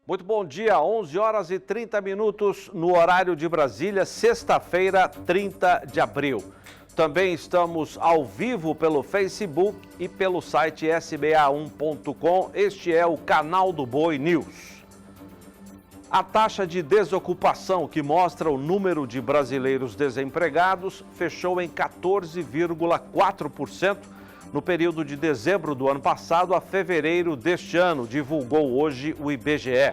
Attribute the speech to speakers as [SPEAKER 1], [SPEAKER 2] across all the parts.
[SPEAKER 1] Muito bom dia, 11 horas e 30 minutos no horário de Brasília, sexta-feira, 30 de abril. Também estamos ao vivo pelo Facebook e pelo site sba1.com. Este é o canal do Boi News. A taxa de desocupação, que mostra o número de brasileiros desempregados, fechou em 14,4% no período de dezembro do ano passado a fevereiro deste ano, divulgou hoje o IBGE.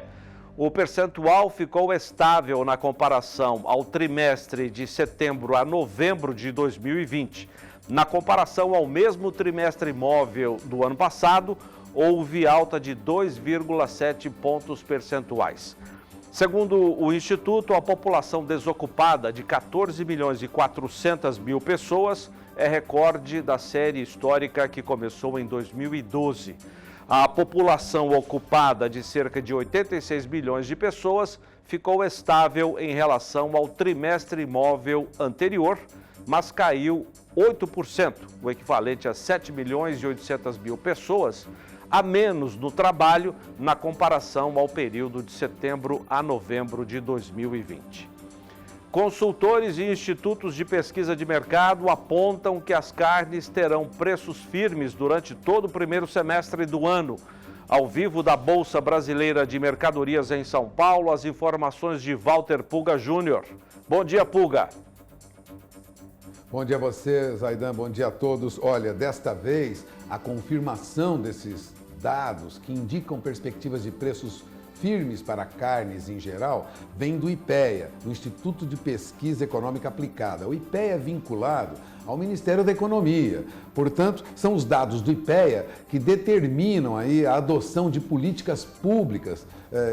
[SPEAKER 1] O percentual ficou estável na comparação ao trimestre de setembro a novembro de 2020. Na comparação ao mesmo trimestre móvel do ano passado, houve alta de 2,7 pontos percentuais. Segundo o Instituto, a população desocupada de 14 milhões e 400 mil pessoas é recorde da série histórica que começou em 2012. A população ocupada de cerca de 86 milhões de pessoas ficou estável em relação ao trimestre móvel anterior, mas caiu 8%, o equivalente a 7 milhões e 800 mil pessoas, a menos no trabalho na comparação ao período de setembro a novembro de 2020. Consultores e institutos de pesquisa de mercado apontam que as carnes terão preços firmes durante todo o primeiro semestre do ano. Ao vivo da Bolsa Brasileira de Mercadorias em São Paulo, as informações de Walter Puga Júnior. Bom dia, Puga.
[SPEAKER 2] Bom dia a você, Zaidan. Bom dia a todos. Olha, desta vez, a confirmação desses dados que indicam perspectivas de preços firmes para carnes em geral, vem do IPEA, do Instituto de Pesquisa Econômica Aplicada. O IPEA é vinculado ao Ministério da Economia. Portanto, são os dados do IPEA que determinam aí a adoção de políticas públicas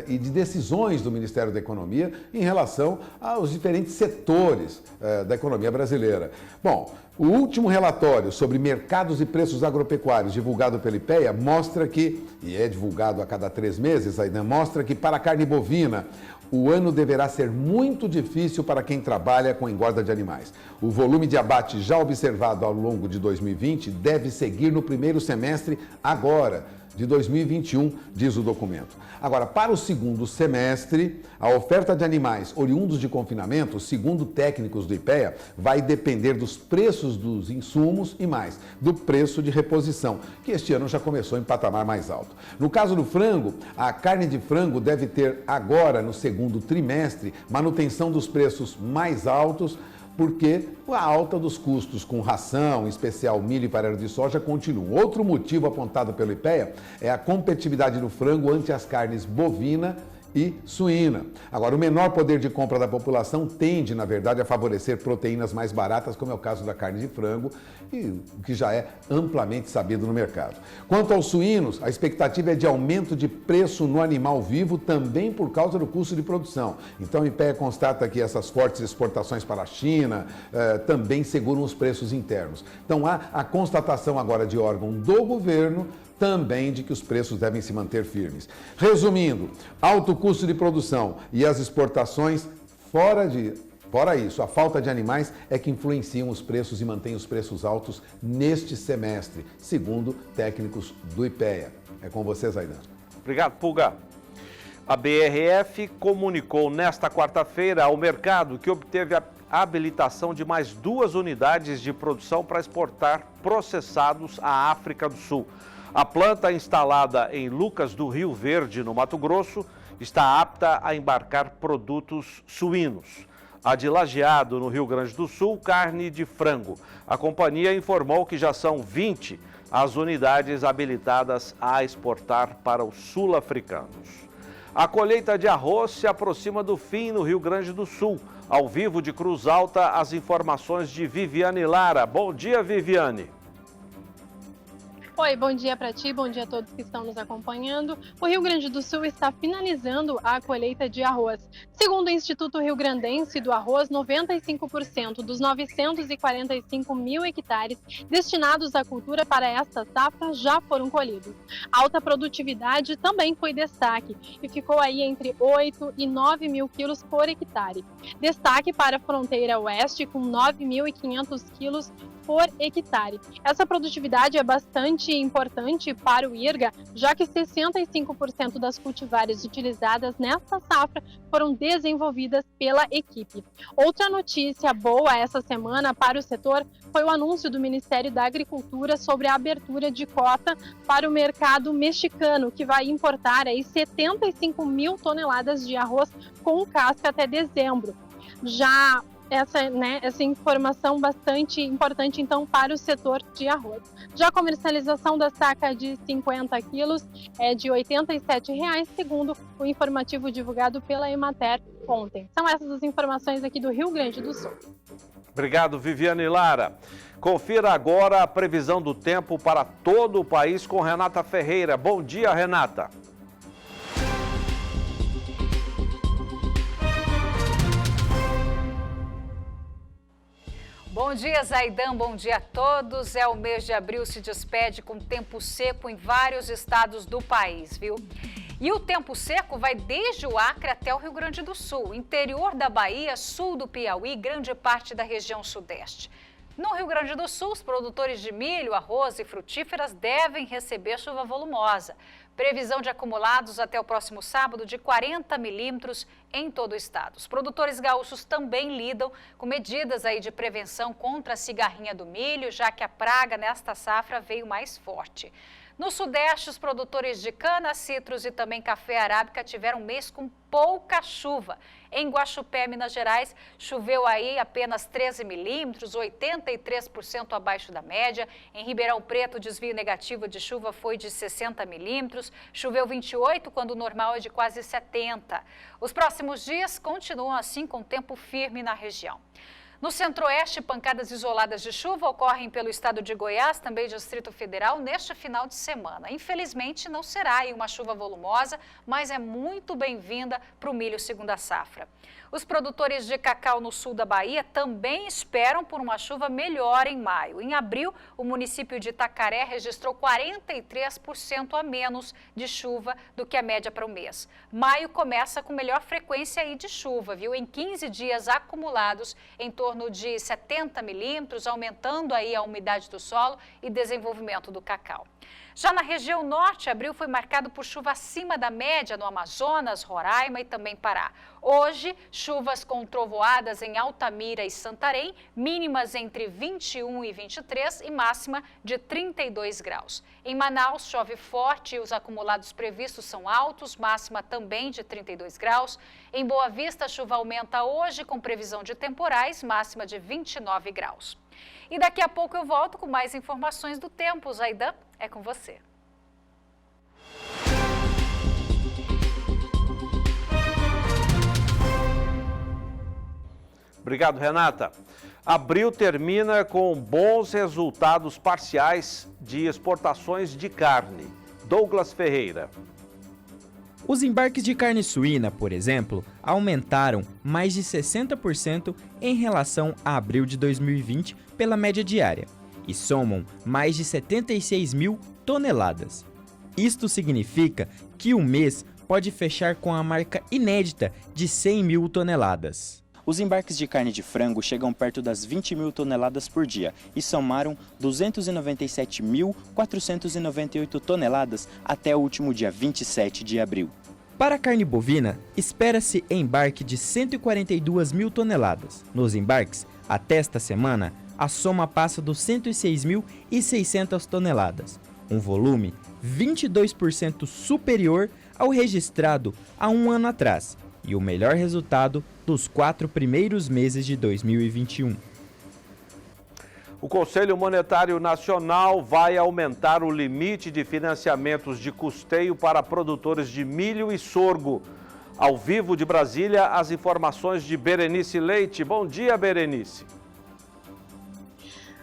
[SPEAKER 2] e de decisões do Ministério da Economia em relação aos diferentes setores da economia brasileira. Bom, o último relatório sobre mercados e preços agropecuários divulgado pelo IPEA mostra que, e é divulgado a cada 3 meses, ainda mostra que para a carne bovina, o ano deverá ser muito difícil para quem trabalha com engorda de animais. O volume de abate já observado ao longo de 2020 deve seguir no primeiro semestre agora, de 2021, diz o documento. Agora, para o segundo semestre, a oferta de animais oriundos de confinamento, segundo técnicos do IPEA, vai depender dos preços dos insumos e mais, do preço de reposição, que este ano já começou em patamar mais alto. No caso do frango, a carne de frango deve ter agora, no segundo trimestre, manutenção dos preços mais altos, porque a alta dos custos com ração, em especial milho e farelo de soja, continua. Outro motivo apontado pelo IPEA é a competitividade do frango ante as carnes bovina e suína. Agora, o menor poder de compra da população tende, na verdade, a favorecer proteínas mais baratas, como é o caso da carne de frango, e o que já é amplamente sabido no mercado. Quanto aos suínos, a expectativa é de aumento de preço no animal vivo, também por causa do custo de produção. Então, o IPEA constata que essas fortes exportações para a China também seguram os preços internos. Então, há a constatação agora de órgão do governo também de que os preços devem se manter firmes. Resumindo, alto custo de produção e as exportações fora isso, a falta de animais é que influenciam os preços e mantém os preços altos neste semestre, segundo técnicos do IPEA. É com vocês, Aidan.
[SPEAKER 1] Obrigado, Puga. A BRF comunicou nesta quarta-feira ao mercado que obteve a habilitação de mais 2 unidades de produção para exportar processados à África do Sul. A planta, instalada em Lucas do Rio Verde, no Mato Grosso, está apta a embarcar produtos suínos. A de Lajeado, no Rio Grande do Sul, carne de frango. A companhia informou que já são 20 as unidades habilitadas a exportar para os sul-africanos. A colheita de arroz se aproxima do fim no Rio Grande do Sul. Ao vivo de Cruz Alta, as informações de Viviane Lara. Bom dia, Viviane.
[SPEAKER 3] Oi, bom dia para ti, bom dia a todos que estão nos acompanhando. O Rio Grande do Sul está finalizando a colheita de arroz. Segundo o Instituto Rio Grandense do Arroz, 95% dos 945 mil hectares destinados à cultura para esta safra já foram colhidos. A alta produtividade também foi destaque e ficou aí entre 8 e 9 mil quilos por hectare. Destaque para a fronteira oeste com 9.500 quilos por hectare. Essa produtividade é bastante bastante importante para o IRGA, já que 65% das cultivares utilizadas nesta safra foram desenvolvidas pela equipe. Outra notícia boa essa semana para o setor foi o anúncio do Ministério da Agricultura sobre a abertura de cota para o mercado mexicano, que vai importar aí 75 mil toneladas de arroz com casca até dezembro. Já essa informação bastante importante, então, para o setor de arroz. Já a comercialização da saca de 50 quilos é de R$ 87,00, segundo o informativo divulgado pela Emater ontem. São essas as informações aqui do Rio Grande do Sul.
[SPEAKER 1] Obrigado, Viviane Lara. Confira agora a previsão do tempo para todo o país com Renata Ferreira. Bom dia, Renata.
[SPEAKER 4] Bom dia, Zaidan. Bom dia a todos. O mês de abril se despede com tempo seco em vários estados do país, viu? E o tempo seco vai desde o Acre até o Rio Grande do Sul, interior da Bahia, sul do Piauí, grande parte da região sudeste. No Rio Grande do Sul, os produtores de milho, arroz e frutíferas devem receber chuva volumosa. Previsão de acumulados até o próximo sábado de 40 milímetros em todo o estado. Os produtores gaúchos também lidam com medidas aí de prevenção contra a cigarrinha do milho, já que a praga nesta safra veio mais forte. No Sudeste, os produtores de cana, citros e também café arábica tiveram um mês com pouca chuva. Em Guaxupé, Minas Gerais, choveu aí apenas 13 milímetros, 83% abaixo da média. Em Ribeirão Preto, o desvio negativo de chuva foi de 60 milímetros, choveu 28, quando o normal é de quase 70. Os próximos dias continuam assim com tempo firme na região. No Centro-Oeste, pancadas isoladas de chuva ocorrem pelo estado de Goiás, também Distrito Federal, neste final de semana. Infelizmente, não será aí uma chuva volumosa, mas é muito bem-vinda para o milho segunda safra. Os produtores de cacau no sul da Bahia também esperam por uma chuva melhor em maio. Em abril, o município de Itacaré registrou 43% a menos de chuva do que a média para o mês. Maio começa com melhor frequência aí de chuva, viu? Em 15 dias acumulados, em torno de 70 milímetros, aumentando aí a umidade do solo e desenvolvimento do cacau. Já na região norte, abril foi marcado por chuva acima da média no Amazonas, Roraima e também Pará. Hoje, chuvas com trovoadas em Altamira e Santarém, mínimas entre 21 e 23 e máxima de 32 graus. Em Manaus, chove forte e os acumulados previstos são altos, máxima também de 32 graus. Em Boa Vista, a chuva aumenta hoje com previsão de temporais, máxima de 29 graus. E daqui a pouco eu volto com mais informações do tempo. Zaidan, é com você.
[SPEAKER 1] Obrigado, Renata. Abril termina com bons resultados parciais de exportações de carne. Douglas Ferreira.
[SPEAKER 5] Os embarques de carne suína, por exemplo, aumentaram mais de 60% em relação a abril de 2020 pela média diária e somam mais de 76 mil toneladas. Isto significa que o mês pode fechar com a marca inédita de 100 mil toneladas. Os embarques de carne de frango chegam perto das 20 mil toneladas por dia e somaram 297.498 toneladas até o último dia 27 de abril. Para a carne bovina, espera-se embarque de 142 mil toneladas. Nos embarques, até esta semana, a soma passa dos 106.600 toneladas, um volume 22% superior ao registrado há um ano atrás e o melhor resultado dos 4 primeiros meses de 2021.
[SPEAKER 1] O Conselho Monetário Nacional vai aumentar o limite de financiamentos de custeio para produtores de milho e sorgo. Ao vivo de Brasília, as informações de Berenice Leite. Bom dia, Berenice.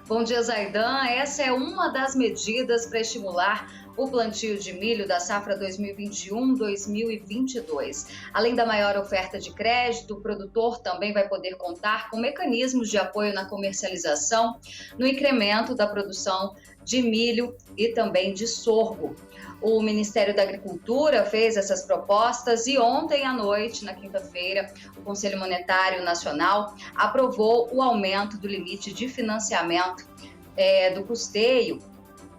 [SPEAKER 6] Bom dia, Zaidan. Essa é uma das medidas para estimular o plantio de milho da safra 2021-2022. Além da maior oferta de crédito, o produtor também vai poder contar com mecanismos de apoio na comercialização, no incremento da produção de milho e também de sorgo. O Ministério da Agricultura fez essas propostas e ontem à noite, na quinta-feira, o Conselho Monetário Nacional aprovou o aumento do limite de financiamento do custeio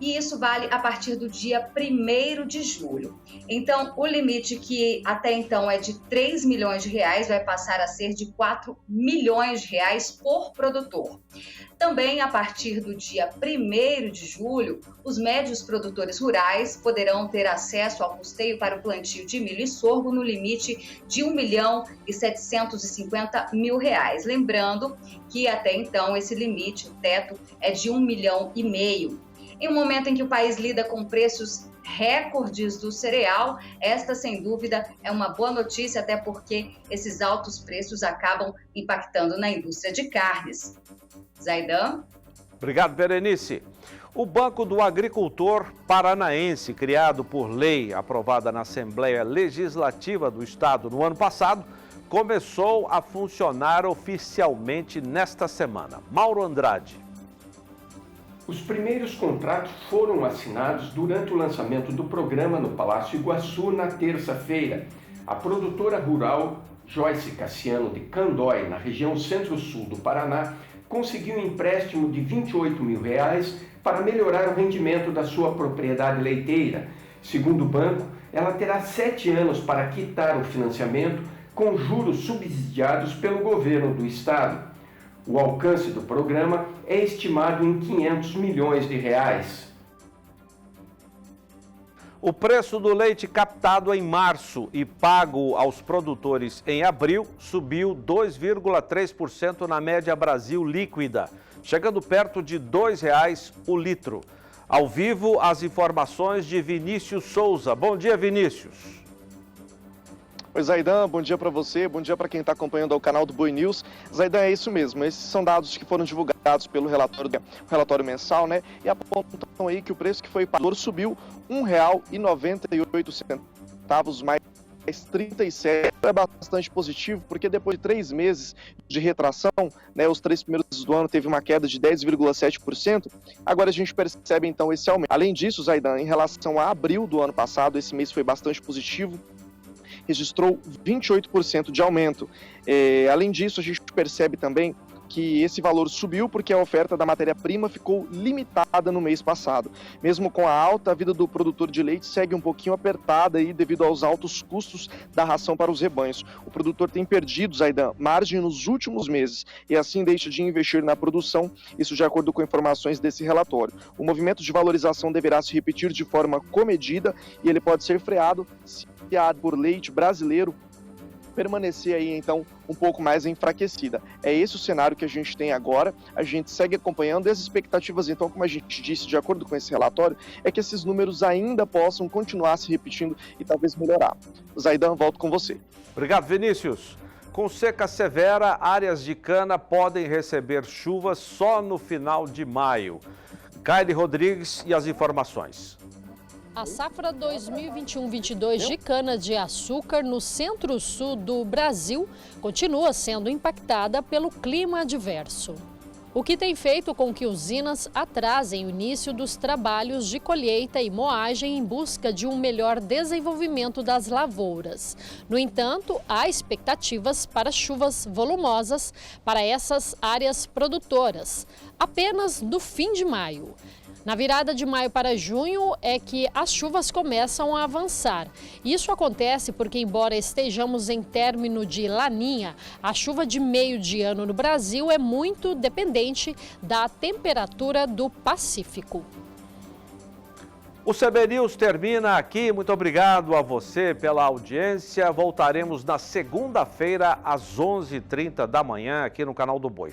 [SPEAKER 6] e isso vale a partir do dia 1º de julho. Então, o limite que até então é de R$ 3 milhões vai passar a ser de R$ 4 milhões por produtor. Também, a partir do dia 1º de julho, os médios produtores rurais poderão ter acesso ao custeio para o plantio de milho e sorgo no limite de R$ 1.750.000. Lembrando que até então esse limite, o teto, é de R$ 1,5 milhão. Em um momento em que o país lida com preços recordes do cereal, esta sem dúvida é uma boa notícia, até porque esses altos preços acabam impactando na indústria de carnes. Zaidan?
[SPEAKER 1] Obrigado, Berenice. O Banco do Agricultor Paranaense, criado por lei aprovada na Assembleia Legislativa do Estado no ano passado, começou a funcionar oficialmente nesta semana. Mauro Andrade.
[SPEAKER 7] Os primeiros contratos foram assinados durante o lançamento do programa no Palácio Iguaçu na terça-feira. A produtora rural Joyce Cassiano de Candói, na região centro-sul do Paraná, conseguiu um empréstimo de R$ 28 mil para melhorar o rendimento da sua propriedade leiteira. Segundo o banco, ela terá 7 anos para quitar o financiamento com juros subsidiados pelo governo do estado. O alcance do programa é estimado em R$ 500 milhões.
[SPEAKER 1] O preço do leite captado em março e pago aos produtores em abril subiu 2,3% na média Brasil líquida, chegando perto de R$ 2,00 o litro. Ao vivo, as informações de Vinícius Souza. Bom dia, Vinícius.
[SPEAKER 8] Oi, Zaidan, bom dia para você, bom dia para quem está acompanhando o canal do Boi News. Zaidan, é isso mesmo, esses são dados que foram divulgados pelo relatório mensal, né? E apontam aí que o preço que foi pago subiu R$ 1,98, mais 37. É bastante positivo, porque depois de 3 meses de retração, né, os 3 primeiros meses do ano teve uma queda de 10,7%, agora a gente percebe então esse aumento. Além disso, Zaidan, em relação a abril do ano passado, esse mês foi bastante positivo, registrou 28% de aumento. Além disso, a gente percebe também que esse valor subiu porque a oferta da matéria-prima ficou limitada no mês passado. Mesmo com a alta, a vida do produtor de leite segue um pouquinho apertada aí devido aos altos custos da ração para os rebanhos. O produtor tem perdido, Zaidan, margem nos últimos meses e assim deixa de investir na produção, isso de acordo com informações desse relatório. O movimento de valorização deverá se repetir de forma comedida e ele pode ser freado se a por leite brasileiro permanecer aí, então, um pouco mais enfraquecida. É esse o cenário que a gente tem agora, a gente segue acompanhando e as expectativas, então, como a gente disse, de acordo com esse relatório, é que esses números ainda possam continuar se repetindo e talvez melhorar. Zaidan, volto com você.
[SPEAKER 1] Obrigado, Vinícius. Com seca severa, áreas de cana podem receber chuvas só no final de maio. Kaile Rodrigues e as informações.
[SPEAKER 9] A safra 2021-22 de cana-de-açúcar no centro-sul do Brasil continua sendo impactada pelo clima adverso, o que tem feito com que usinas atrasem o início dos trabalhos de colheita e moagem em busca de um melhor desenvolvimento das lavouras. No entanto, há expectativas para chuvas volumosas para essas áreas produtoras, apenas no fim de maio. Na virada de maio para junho é que as chuvas começam a avançar. Isso acontece porque, embora estejamos em término de laninha, a chuva de meio de ano no Brasil é muito dependente da temperatura do Pacífico.
[SPEAKER 1] O CB News termina aqui. Muito obrigado a você pela audiência. Voltaremos na segunda-feira às 11h30 da manhã aqui no canal do Boi.